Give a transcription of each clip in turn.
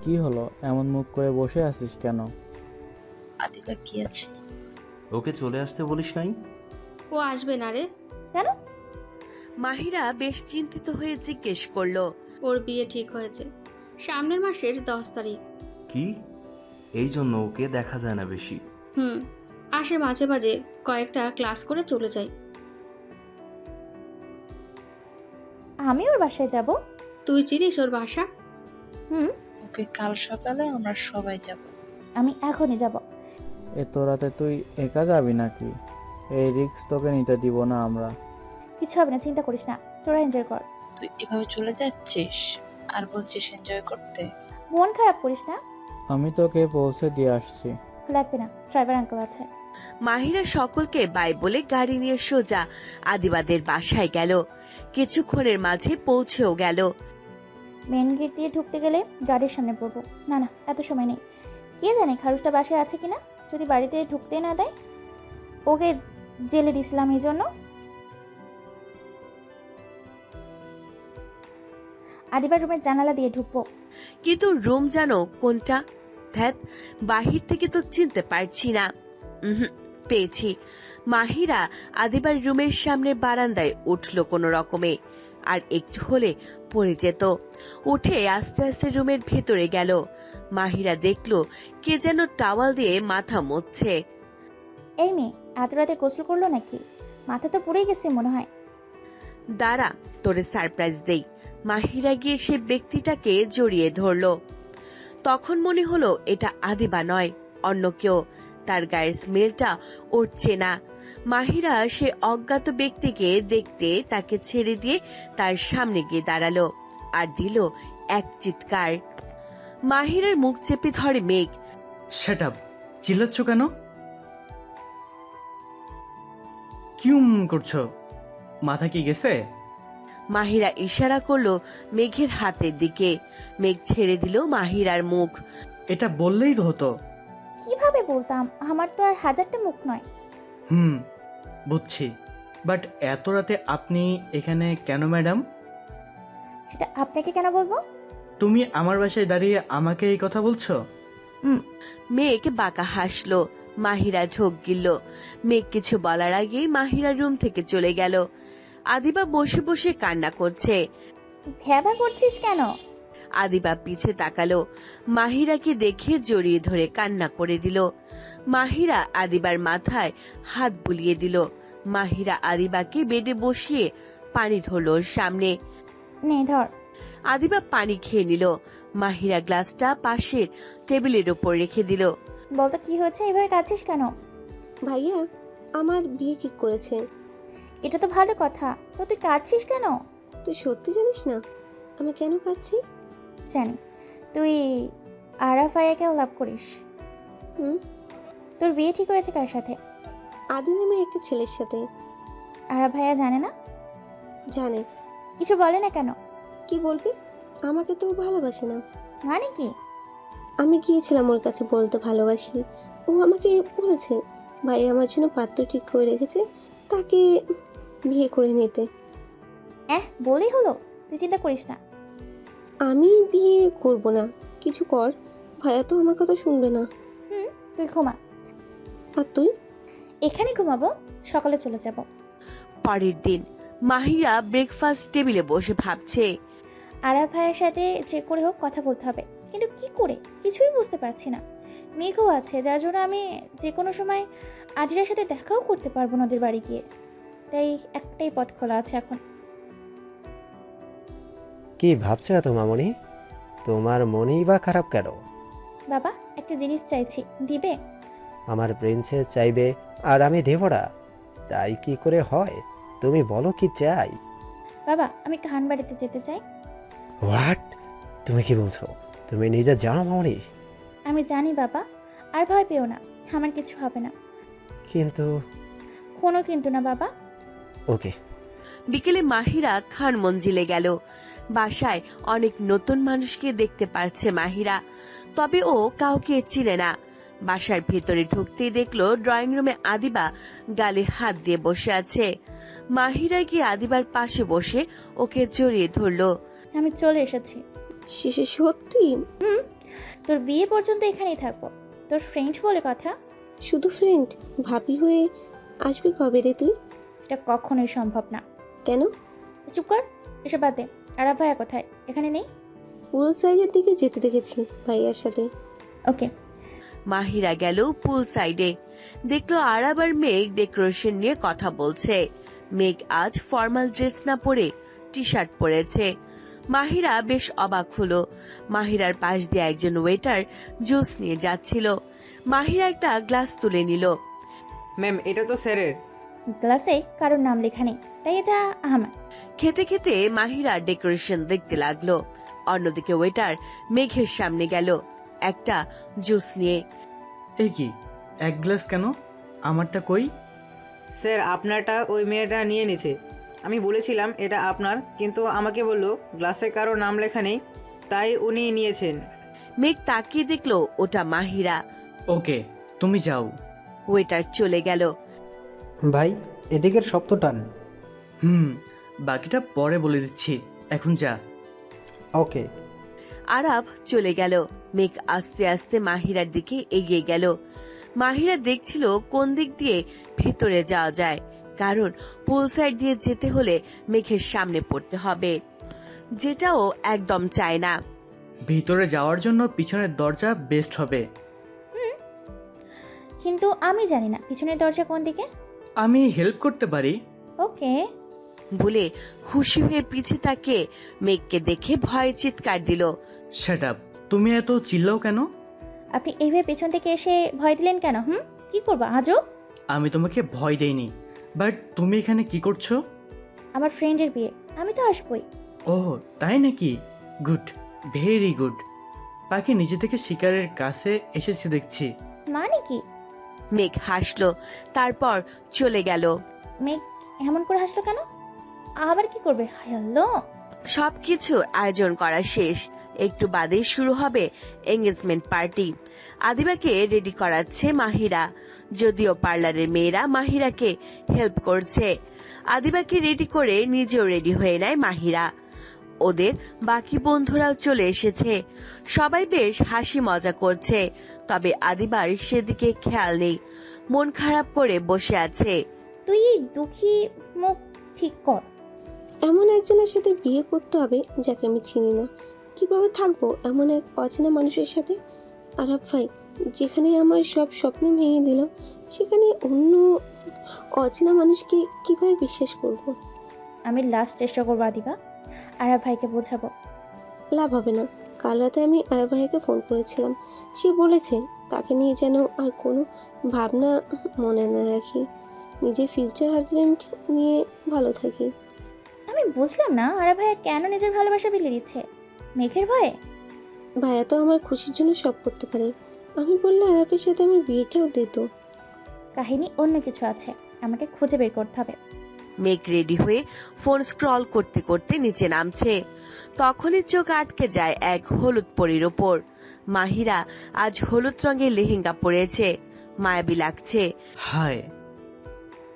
কি হলো, এমন মুখ করে বসে আছিস কেন? আদিবা কি আছে? ওকে চলে আসতে বলিস নাই? ও আসবে না রে। কেন? মাহিরা বেশ চিন্তিত হয়ে জিজ্ঞেস করলো। ওর বিয়ে ঠিক হয়েছে সামনের মাসের 10 তারিখ। কি? এই জন্য ওকে দেখা যায় না বেশি? আসে মাঝে মাঝে কয়েকটা ক্লাস করে চলে যায়। আমি ওর বাসায় যাব? তুই চিনিস ওর বাসা? হুম। ওকে কাল সকালে আমরা সবাই যাব। আমি এখনই যাব। এত রাতে তুই একা যাবি নাকি? এই রিস্ক তোকে নিতে দিব না আমরা। কিছু হবে না, চিন্তা করিস না, তোরা এনজয় কর। তুই এভাবে চলে যাচ্ছিস আর বলছিস এনজয় করতে? মন খারাপ করিস না। আমি তোকে পৌঁছে দিয়ে আসছি। লাগবে না, ড্রাইভার আঙ্কেল আছে। মাহিরা সকলকে বাই বলে গাড়ি নিয়ে সোজা আদিবাদের বাসায় গেল। কিছুক্ষণের মাঝে পৌঁছেও গেল। মেন গেট দিয়ে ঢুকতে গেলে গাড়ির সামনে পড়বো। না না, এত সময় নেই। কে জানে খারুসটা বাসায় আছে কিনা, যদি বাড়িতে ঢুকতে না দেয়। ওকে জেলে দিছিলাম এই জন্য। আদিবার রুমের জানালা দিয়ে ঢুকবো। কিন্তু রুম জানো কোনটা? ধ্যাত, বাহির থেকে তো চিনতে পারছি না। পেয়েছি। মাহিরা আদিবার রুমের সামনে বারান্দায় উঠল কোনো রকমে। আর একটু হলে পড়ে যেত। উঠে আস্তে আস্তে রুমের ভেতরে গেল। মাহিরা দেখলো কে যেন টাওয়াল দিয়ে মাথা মুছছে। এই মেয়ে এত রাতে গোসল করলো নাকি? মাথা তো পুড়ে গেছে মনে হয়। দাঁড়া, তোরে সারপ্রাইজ দেই। মাহিরা গিয়ে সে ব্যক্তিটাকে জড়িয়ে ধরল। তখন মনে হলো এটা আদিবা নয়, অন্য কেউ। তার গায়ের স্মেলটা ওর চেনা। মাহিরা সে অজ্ঞাত ব্যক্তিকে দেখতে তাকে ছেড়ে দিয়ে তার সামনে গিয়ে দাঁড়ালো আর দিল এক চিৎকার। মাহিরার মুখ চেপে ধরে মেঘ। Shut up! চিল্লাচ্ছ কেন? কি করছো? মাথা কি গেছে? মাহিরা ইশারা করলো মেঘের হাতের দিকে। মেঘ ছেড়ে দিল মাহিরার মুখ। এটা বললেই তো হতো। কিভাবে বলতাম? আমার তো আর হাজারটা মুখ নয়। বুঝছি, বাট এত রাতে আপনি এখানে কেন ম্যাডাম? সেটা আপনাকে কেন বলবো? তুমি আমার বাসায় দাঁড়িয়ে আমাকে এই কথা বলছো? মেঘ বাঁকা হাসলো। মাহিরা ঢোক গিলল। মেঘ কিছু বলার আগেই মাহিরা রুম থেকে চলে গেল। আদিবা বসে বসে কান্না করছে। ভ্যাবা করছিস কেন? আদিবা পিছে তাকালো। মাহিরাকে দেখে জড়িয়ে ধরে কান্না করে দিল। মাহিরা আদিবার মাথায় হাত বুলিয়ে দিল। মাহিরা আদিবাকে বেডে বসিয়ে পানি ধরল ওর সামনে। নে ধর। আদিবা পানি খেয়ে নিল। মাহিরা গ্লাসটা পাশের টেবিলের উপর রেখে দিল। বলতো কি হয়েছে, এভাবে কাঁদছিস কেন? ভাইয়া আমার বিয়ে ঠিক করেছে। এটা তো ভালো কথা, তো তুই কাঁদছিস কেন? তুই সত্যি জানিস না আমি কেন কাঁদছি? জানি, তুই আরাফায়াকে লাভ করিস। হুম। তোর বিয়ে ঠিক হয়েছে কার সাথে? আদি নামে একটা ছেলের সাথে। আরাফায়া জানে না? জানে। কিছু বলে না কেন? কি বলবি, আমাকে তো ও ভালোবাসে না। মানে কি? আমি গিয়েছিলাম ওর কাছে বলতে ভালোবাসি। ও আমাকে বলেছে ভাই আমার জন্য পাত্র ঠিক করে রেখেছে, তাকে বিয়ে করে নিতে। বলেই হলো, তুই চিন্তা করিস না। আমি বিয়ে করব না, কিছু কর। ভাইয়া তো আমার কথা শুনবে না। তুই ঘুমা। আর তুই? এখানে ঘুমাবো, সকালে চলে যাব। পরের দিন মাহিরা ব্রেকফাস্ট টেবিলে বসে ভাবছে। আরাফায়ার সাথে যে করে হোক কথা বলতে হবে, কিন্তু কি করে কিছুই বুঝতে পারছি না। মেঘও আছে, যার জন্য আমি যে কোনো সময় আদিরার সাথে দেখাও করতে পারবো নদীর বাড়ি গিয়ে। তাই একটাই পথ খোলা আছে এখন। কি ভাবছো এত মামনি? তোমার মনেই বা খারাপ কেন? বাবা, একটা জিনিস চাইছি, দিবে? আমার প্রিন্সেস চাইবে আর আমি দেব না, তাই কি করে হয়? তুমি বলো কি চাই? বাবা, আমি খান বাড়িতে যেতে চাই। হোয়াট? তুমি কি বলছো? তুমি নিজে জানো মামনি? আমি জানি বাবা, আর ভয় পেও না, আমার কিছু হবে না। কিন্তু কোনো কিন্তু না বাবা। ওকে। বিকেলে মাহিরা খান মঞ্জিলে গেল। বাসায় অনেক নতুন মানুষকে দেখতে পারছে মাহিরা, তবে ও কাউকে চিনে না। বাসার ভেতরে ঢুকতেই দেখলো ড্রয়িং রুমে আদিবা গালে হাত দিয়ে বসে আছে। মাহিরা গিয়ে আদিবার পাশে বসে ওকে জড়িয়ে ধরলো। আমি চলে এসেছি। শেষে সত্যি? তোর বিয়ে পর্যন্ত এখানেই থাকবো। তোর ফ্রেন্ড বলে কথা। শুধু ফ্রেন্ড? ভাবি হয়ে আসবি কবে রে তুই? এটা কখনোই সম্ভব না। কেন? চুপ কর, এসব বাদ দে। আরাফ ভাইয়া কোথায়? এখানে নেই? পুরো সাইডের দিকে যেতে দেখেছি ভাইয়ার সাথে। ওকে। মাহিরা গেল পুল সাইডে, দেখলো আরাব আর মেঘ ডেকোরেশন নিয়ে কথা বলছে। মেঘ আজ ফর্মাল ড্রেস না পরে টি শার্ট পরেছে। মাহিরা বেশ অবাক হলো। মাহিরার পাশ দিয়ে একজন ওয়েটার জুস নিয়ে যাচ্ছিল। মাহিরা একটা গ্লাস তুলে নিল। ম্যাম, এটা তো স্যারের। গ্লাসে কারোর নাম লেখা নেই, তাই এটা আমার। খেতে খেতে মাহিরা ডেকোরেশন দেখতে লাগলো। অন্যদিকে ওয়েটার মেঘের সামনে গেল একটা জুস নিয়ে। এই কি, এক গ্লাস কেন? আমারটা কই? স্যার, আপনারটা ওই মেয়েটা নিয়ে নিছে। আমি বলেছিলাম এটা আপনার, কিন্তু আমাকে বললো গ্লাসে কারো নাম লেখা নেই, তাই উনি নিয়েছেন। মেঘ তাকিয়ে দেখলো ওটা মাহিরা। ওকে, তুমি যাও। ওয়েটার চলে গেল। ভাই, এদিকের শব্দ টান। বাকিটা পরে বলে দিচ্ছি, এখন যা। ওকে। আরাব চলে গেল। মেঘ আস্তে আস্তে মাহিরার দিকে এগিয়ে গেল। মাহিরা দেখছিল কোন দিক দিয়ে ভেতরে যাওয়া যায়, কারণ পুল সাইড দিয়ে যেতে হলে মেঘের সামনে পড়তে হবে, যেটাও একদম চায় না। ভিতরে যাওয়ার জন্য পিছনের দরজা বেস্ট হবে। কিন্তু আমি জানি না পিছনের দরজা কোন দিকে। আমি হেল্প করতে পারি। ওকে। বলে খুশি হয়ে পিছে তাকে মেঘকে দেখে ভয়ে চিৎকার দিল। শাট আপ, তুমি এত চিল্লাও কেন? আপনি এইভাবে পেছন থেকে এসে ভয় দিলেন কেন? কি করবো আজব? আমি তোমাকে ভয় দেইনি, বাট তুমি এখানে কি করছো? আমার ফ্রেন্ডের বিয়ে, আমি তো আসবই। ও তাই নাকি? Good, very good. পাখি নিজে থেকে শিকারের কাছে এসেছে দেখছি। মানে কি? মেঘ হাসলো, তারপর চলে গেল। মেঘ এমন করে হাসলো কেন? আবার কি করবে? হ্যালো। সবকিছুর আয়োজন করা শেষ। একটু বাদেই শুরু হবে এঙ্গেজমেন্ট পার্টি। আদিবাকে রেডি করাচ্ছে মাহিরা, যদিও পার্লারের মেয়েরা মাহিরাকে হেল্প করছে। আদিবাকে রেডি করে নিজেও রেডি হয়ে নেয় মাহিরা। ওদের বাকি বন্ধুরাও চলে এসেছে। সবাই বেশ হাসি মজা করছে, তবে আদিবার সেদিকে খেয়াল নেই, মন খারাপ করে বসে আছে। তুই এই দুঃখী মুখ ঠিক কর। এমন একজনের সাথে বিয়ে করতে হবে যাকে আমি চিনি না। কিভাবে থাকবো এমন এক অচেনা মানুষের সাথে? আরাফ ভাই যেখানে আমার সব স্বপ্ন ভেঙে দিল, সেখানে অন্য অচেনা মানুষকে কিভাবে বিশ্বাস করব? আমি লাস্ট চেষ্টা করবো আদিবা, আরাফ ভাইকে বোঝাবো। লাভ হবে না। কাল রাতে আমি আরাফ ভাইকে ফোন করেছিলাম, সে বলেছে তাকে নিয়ে যেন আর কোনো ভাবনা মনে না রাখি, নিজের ফিউচার হাজবেন্ড নিয়ে ভালো থাকি। আমি বুঝলাম না আরাফ ভাইয়া কেন নিজের ভালোবাসা বিলিয়ে দিচ্ছে? মেঘের ভয়ে? ভাইয়া তো আমার খুশির জন্য সব করতে পারে। আমি বললে আরাফের সাথে আমার বিয়েটাও দিত। কাহিনী অন্য কিছু আছে, আমাকে খুঁজে বের করতে হবে। মেঘ রেডি হয়ে ফোন স্ক্রল করতে করতে নিচে নামছে। তখনই চোখ আটকে যায় এক হলুদ পরীর ওপর। মাহিরা আজ হলুদ রঙের লেহেঙ্গা পরেছে, মায়াবী লাগছে। হায়,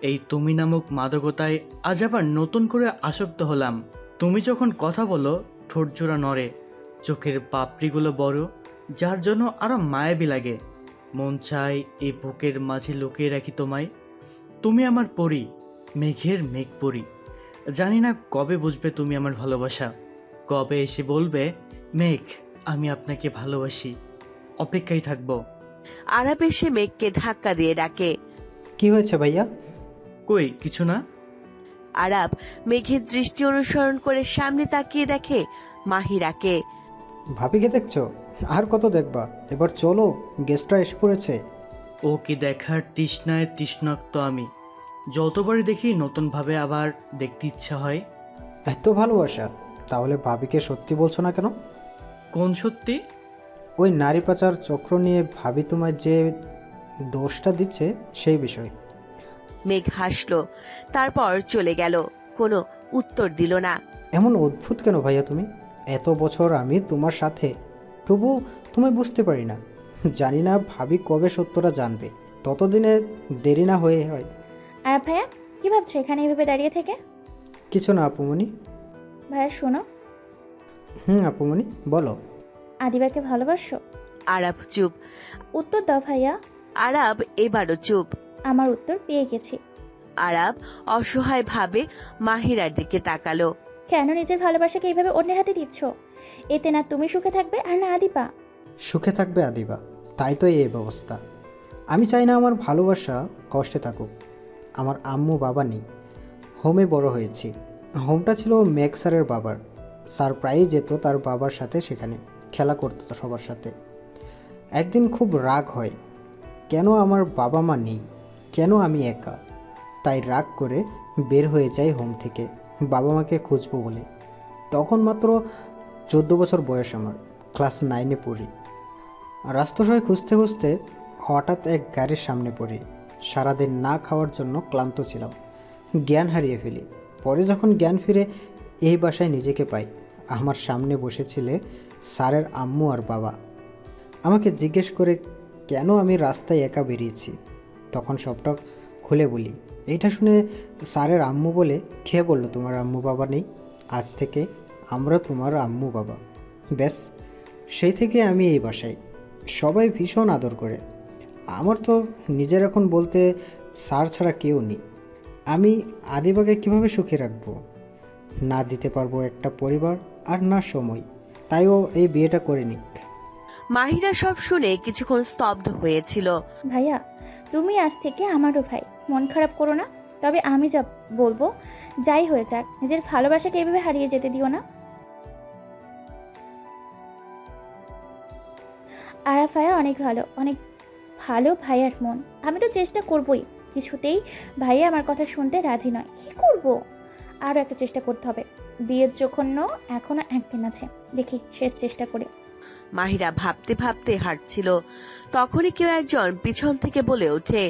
এই তুমি নামক মাদকতায় আজ আবার নতুন করে আসক্ত হলাম। তুমি যখন কথা বলো ঠোঁট জোড়া নড়ে, চোখের পাপড়িগুলো বড়, যার জন্য আরো মায়াবী লাগে। মন চায় এই বুকের মাঝে লুকিয়ে রাখি তোমায়। তুমি আমার পরী, মেঘের মেঘ পরী। জানি না কবে বুঝবে তুমি আমার ভালোবাসা, কবে এসে বলবে মেঘ আমি আপনাকে ভালোবাসি। অপেক্ষায় থাকবো। আরাপ এসে মেঘকে ধাক্কা দিয়ে ডাকে। কি হয়েছে ভাইয়া? কই কিছু না। আরাপ মেঘের দৃষ্টি অনুসরণ করে সামনে তাকিয়ে দেখে মাহিরাকে। ভাবিকে দেখছো? আর কত দেখবা, এবার চলো, গেস্টরা এসে পড়েছে। ওকে দেখার তৃষ্ণায় তৃষ্ণাক্ত আমি। যতবারই দেখি নতুনভাবে আবার দেখতে ইচ্ছা হয়। এত ভালোবাসা, তাহলে ভাবিকে সত্যি বলছো না কেন? কোন সত্যি? ওই নারী পাচার চক্র নিয়ে ভাবি তোমায় যে দোষটা দিচ্ছে সেই বিষয়। মেঘ হাসলো, তারপর চলে গেল, কোনো উত্তর দিল না। এমন অদ্ভুত কেন ভাইয়া তুমি? এত বছর আমি তোমার সাথে, তবু তোমায় বুঝতে পারি না। জানি না ভাবি কবে সত্যটা জানবে, ততদিনে দেরি না হয়ে হয়। আরাফ ভাইয়া কি ভাবছো এখানে এইভাবে দাঁড়িয়ে থেকে? কিছু না আপুমনি। ভাইয়া শোনো, আপুমনি বলো। আদিবাকে ভালোবাসো? আরাব চুপ। উত্তর দাও ভাইয়া। আরাব এবারও চুপ। আমার উত্তর পেয়ে গেছি। আরাব অসহায় ভাবে মাহিরার দিকে তাকালো। কেন নিজের ভালোবাসাকে এইভাবে অন্যের হাতে দিচ্ছ? এতে না তুমি সুখে থাকবে আর না আদিবা। সুখে থাকবে আদিবা, তাই তো এই ব্যবস্থা। আমি চাই না আমার ভালোবাসা কষ্টে থাকুক। আমার আম্মু বাবা নেই, হোমে বড় হয়েছি। হোমটা ছিল মেঘ স্যারের বাবার। স্যার প্রায়ই যেত তার বাবার সাথে, সেখানে খেলা করতো সবার সাথে। একদিন খুব রাগ হয়, কেন আমার বাবা মা নেই, কেন আমি একা। তাই রাগ করে বের হয়ে যাই হোম থেকে বাবা মাকে খুঁজবো বলে। তখন মাত্র 14 বছর বয়স আমার, ক্লাস 9-এ পড়ি। রাস্তায় খুঁজতে খুঁজতে হঠাৎ এক গাড়ির সামনে পড়ি। সারাদিন না খাওয়ার জন্য ক্লান্ত ছিলাম, জ্ঞান হারিয়ে ফেলি। পরে যখন জ্ঞান ফিরে এই বাসায় নিজেকে পাই, আমার সামনে বসেছিলে স্যারের আম্মু আর বাবা। আমাকে জিজ্ঞেস করে কেন আমি রাস্তায় একা বেরিয়েছি। তখন সবটা খুলে বলি। এইটা শুনে স্যারের আম্মু বলে, কে বললো তোমার আম্মু বাবা নেই? আজ থেকে আমরা তোমার আম্মু বাবা। ব্যাস, সেই থেকে আমি এই বাসায়। সবাই ভীষণ আদর করে। আমার তো নিজের এখন বলতে স্যার ছাড়া কেউ নেই। আমি আদিবাকে কিভাবে সুখে রাখবো? না দিতে পারবো একটা পরিবার আর না সময়। তাই ও এই বিয়েটা করে নিক। মাহিরা সব শুনে কিছুক্ষণ স্তব্ধ হয়েছিল। ভাইয়া, তুমি আজ থেকে আমারও ভাই, মন খারাপ করো না। তবে আমি যা বলবো যাই হয়ে যাক, নিজের ভালোবাসাকে এইভাবে হারিয়ে যেতে দিও না। আরাফ ভাইয়া অনেক ভালো ভাইয়ার মন। আমি তো চেষ্টা করবই, কিছুতেই ভাইয়া আমার কথা শুনতে রাজি নয়। কি করব? আরও একটা চেষ্টা করতে হবে। বিয়ের জন্য এখনো একদিন আছে, দেখি শেষ চেষ্টা করে। মাহিরা ভাবতে ভাবতে হাঁটছিল, তখনই কেউ একজন পিছন থেকে বলে ওঠে,